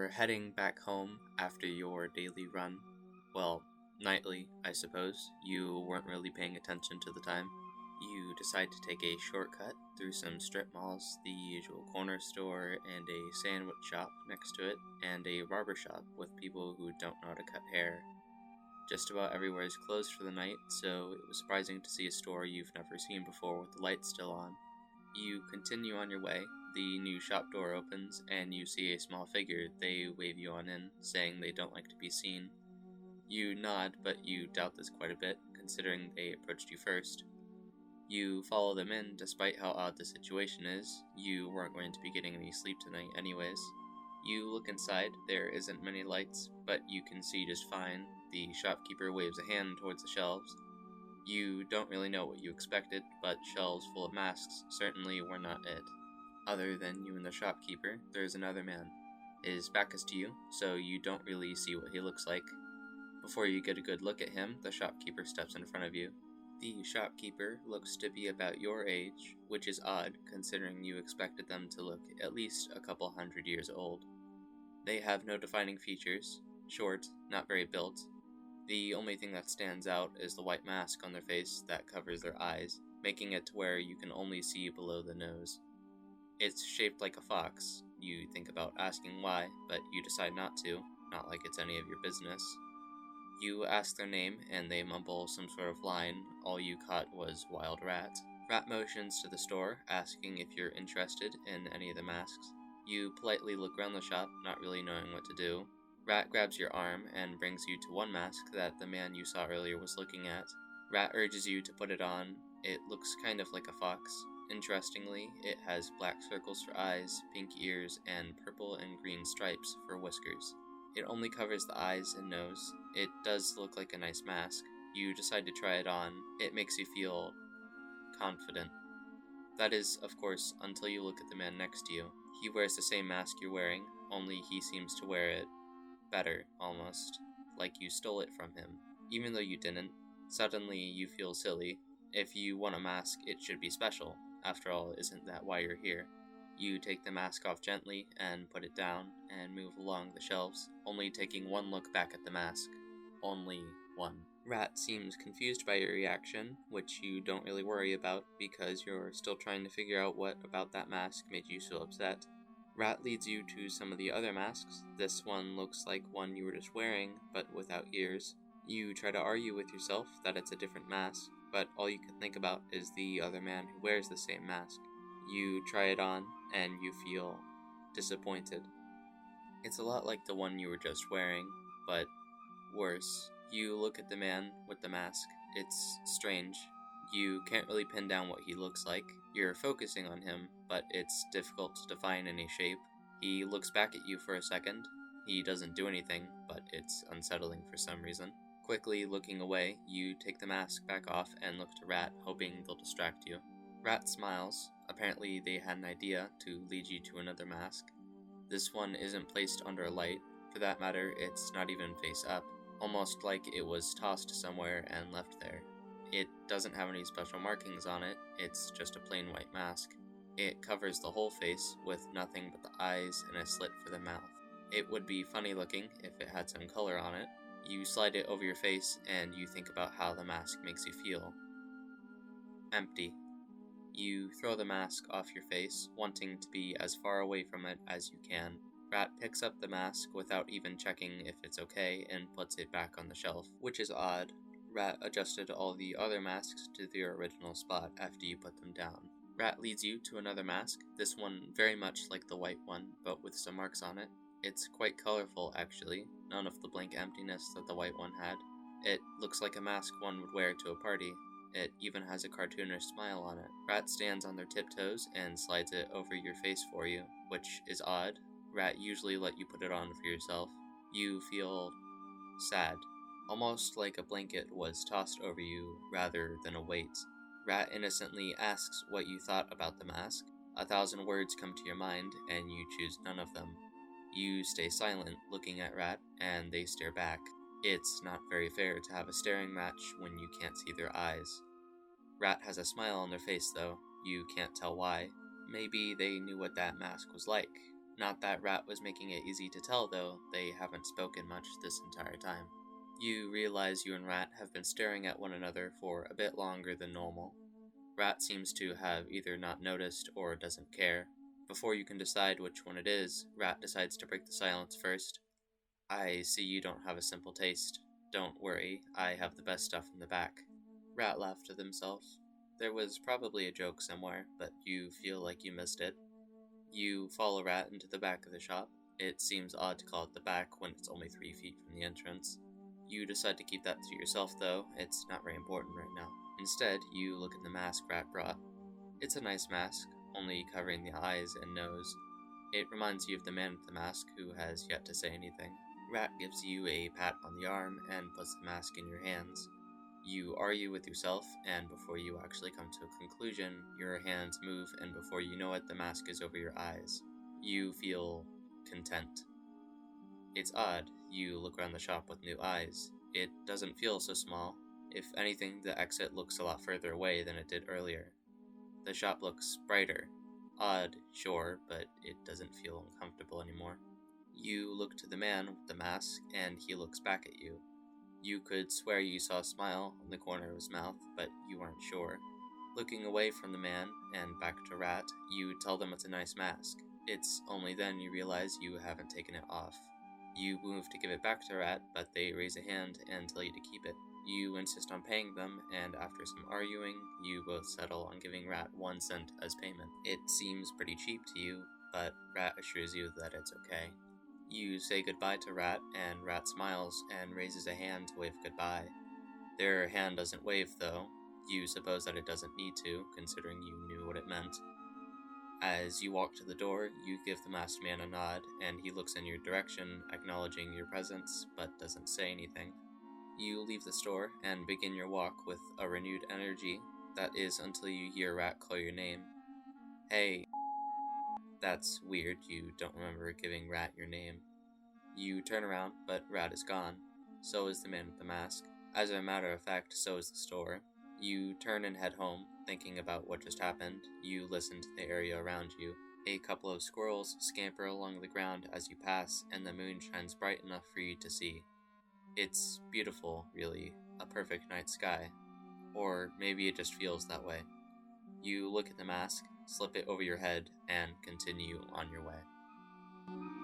You're heading back home after your daily run. Well, nightly, I suppose. You weren't really paying attention to the time. You decide to take a shortcut through some strip malls, the usual corner store, and a sandwich shop next to it, and a barber shop with people who don't know how to cut hair. Just about everywhere is closed for the night, so it was surprising to see a store you've never seen before with the lights still on. You continue on your way, the new shop door opens, and you see a small figure. They wave you on in, saying they don't like to be seen. You nod, but you doubt this quite a bit, considering they approached you first. You follow them in, despite how odd the situation is. You weren't going to be getting any sleep tonight anyways. You look inside, there isn't many lights, but you can see just fine. The shopkeeper waves a hand towards the shelves. You don't really know what you expected, but shelves full of masks certainly were not it. Other than you and the shopkeeper, there's another man. His back is to you, so you don't really see what he looks like. Before you get a good look at him, the shopkeeper steps in front of you. The shopkeeper looks to be about your age, which is odd considering you expected them to look at least a couple 100 years old. They have no defining features, short, not very built. The only thing that stands out is the white mask on their face that covers their eyes, making it to where you can only see below the nose. It's shaped like a fox. You think about asking why, but you decide not to, not like it's any of your business. You ask their name, and they mumble some sort of line. All you caught was Wild Rat. Rat motions to the store, asking if you're interested in any of the masks. You politely look around the shop, not really knowing what to do. Rat grabs your arm and brings you to one mask that the man you saw earlier was looking at. Rat urges you to put it on. It looks kind of like a fox. Interestingly, it has black circles for eyes, pink ears, and purple and green stripes for whiskers. It only covers the eyes and nose. It does look like a nice mask. You decide to try it on. It makes you feel confident. That is, of course, until you look at the man next to you. He wears the same mask you're wearing, only he seems to wear it better, almost, like you stole it from him. Even though you didn't, suddenly you feel silly. If you want a mask, it should be special. After all, isn't that why you're here? You take the mask off gently and put it down and move along the shelves, only taking one look back at the mask. Only one. Rat seems confused by your reaction, which you don't really worry about because you're still trying to figure out what about that mask made you so upset. Rat leads you to some of the other masks. This one looks like one you were just wearing, but without ears. You try to argue with yourself that it's a different mask, but all you can think about is the other man who wears the same mask. You try it on, and you feel disappointed. It's a lot like the one you were just wearing, but worse. You look at the man with the mask. It's strange. You can't really pin down what he looks like. You're focusing on him, but it's difficult to define any shape. He looks back at you for a second. He doesn't do anything, but it's unsettling for some reason. Quickly looking away, you take the mask back off and look to Rat, hoping they'll distract you. Rat smiles. Apparently they had an idea to lead you to another mask. This one isn't placed under a light. For that matter, it's not even face up. Almost like it was tossed somewhere and left there. It doesn't have any special markings on it, it's just a plain white mask. It covers the whole face with nothing but the eyes and a slit for the mouth. It would be funny looking if it had some color on it. You slide it over your face and you think about how the mask makes you feel. Empty. You throw the mask off your face, wanting to be as far away from it as you can. Rat picks up the mask without even checking if it's okay and puts it back on the shelf, which is odd. Rat adjusted all the other masks to their original spot after you put them down. Rat leads you to another mask, this one very much like the white one, but with some marks on it. It's quite colorful, actually, none of the blank emptiness that the white one had. It looks like a mask one would wear to a party. It even has a cartoonish smile on it. Rat stands on their tiptoes and slides it over your face for you, which is odd. Rat usually let you put it on for yourself. You feel sad. Almost like a blanket was tossed over you rather than a weight. Rat innocently asks what you thought about the mask. 1,000 words come to your mind, and you choose none of them. You stay silent, looking at Rat, and they stare back. It's not very fair to have a staring match when you can't see their eyes. Rat has a smile on their face, though. You can't tell why. Maybe they knew what that mask was like. Not that Rat was making it easy to tell, though. They haven't spoken much this entire time. You realize you and Rat have been staring at one another for a bit longer than normal. Rat seems to have either not noticed or doesn't care. Before you can decide which one it is, Rat decides to break the silence first. I see you don't have a simple taste. Don't worry, I have the best stuff in the back. Rat laughed to himself. There was probably a joke somewhere, but you feel like you missed it. You follow Rat into the back of the shop. It seems odd to call it the back when it's only 3 feet from the entrance. You decide to keep that to yourself, though. It's not very important right now. Instead, you look at the mask Rat brought. It's a nice mask, only covering the eyes and nose. It reminds you of the man with the mask who has yet to say anything. Rat gives you a pat on the arm and puts the mask in your hands. You argue with yourself, and before you actually come to a conclusion, your hands move, and before you know it, the mask is over your eyes. You feel content. It's odd. You look around the shop with new eyes. It doesn't feel so small. If anything, the exit looks a lot further away than it did earlier. The shop looks brighter. Odd, sure, but it doesn't feel uncomfortable anymore. You look to the man with the mask, and he looks back at you. You could swear you saw a smile on the corner of his mouth, but you aren't sure. Looking away from the man, and back to Rat, you tell them it's a nice mask. It's only then you realize you haven't taken it off. You move to give it back to Rat, but they raise a hand and tell you to keep it. You insist on paying them, and after some arguing, you both settle on giving Rat 1 cent as payment. It seems pretty cheap to you, but Rat assures you that it's okay. You say goodbye to Rat, and Rat smiles and raises a hand to wave goodbye. Their hand doesn't wave, though. You suppose that it doesn't need to, considering you knew what it meant. As you walk to the door, you give the masked man a nod, and he looks in your direction, acknowledging your presence, but doesn't say anything. You leave the store and begin your walk with a renewed energy. That is until you hear Rat call your name. Hey. That's weird, you don't remember giving Rat your name. You turn around, but Rat is gone. So is the man with the mask. As a matter of fact, so is the store. You turn and head home, thinking about what just happened. You listen to the area around you. A couple of squirrels scamper along the ground as you pass, and the moon shines bright enough for you to see. It's beautiful, really. A perfect night sky. Or maybe it just feels that way. You look at the mask, slip it over your head, and continue on your way.